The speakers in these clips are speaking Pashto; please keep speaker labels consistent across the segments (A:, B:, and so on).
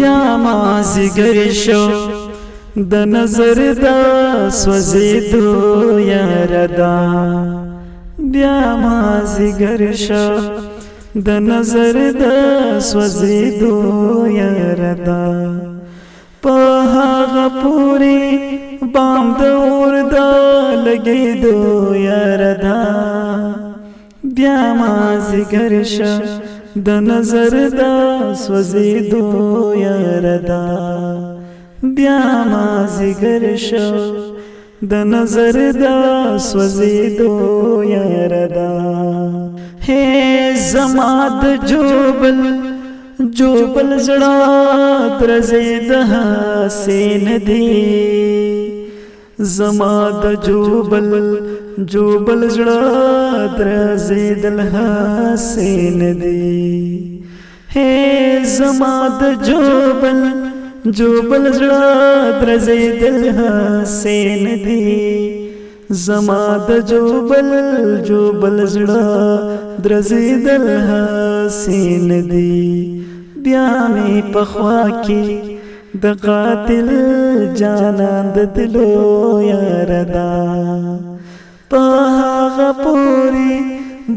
A: بیا مازیګر شو د نظر د سوځېدو یاره دا بیا مازیګر شو د نظر د سوځېدو یاره دا په هغه پورې بام د اور د لګېدو یاره دا بیا مازیګر شو د نظر د سوځېدو یاره دا بیا مازیګر شو د نظر د سوځېدو یاره دا ہے زما د جوبل زړه درځي د حسین دی زما د جوبل زړه درځي د حسین دی ہے زما د جوبل زړه درځي د حسین دی زما د جوبل زړه درځي د حسین دی بیا می پخوا کې د قاتل جانان د دلو یاره دا په هغه پورې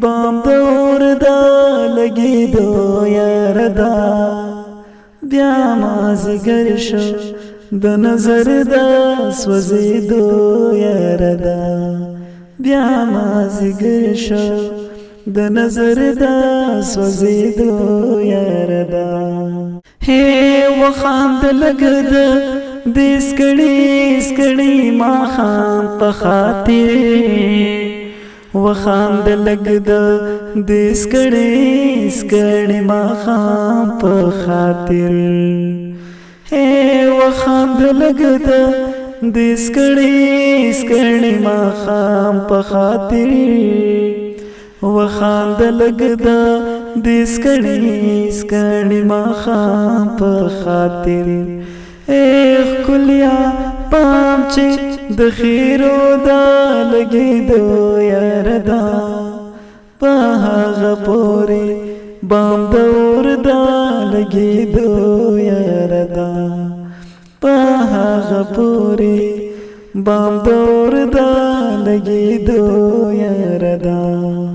A: بام د اور د لګېدو یاره دا بیا مازیګر شو د نظر د سوځېدو یاره دا بیا مازیګر شو د نظر د سوځېدو یاره دا ہے وخاند لګ د سکړی ماښام په خاطر وخاند لګ د سکړی ماښام په خاطر ہے وخاند لګ د سکړی ماښام په خاطر وخاند لګ د سکړی ماښام په خاطر ایخ کلیا پام چې د خیرو دا لګېدو یاره دا په هغه پورې بام د اور دا لګېدو یاره دا په هغه پورې بام د اور دا لګېدو یاره دا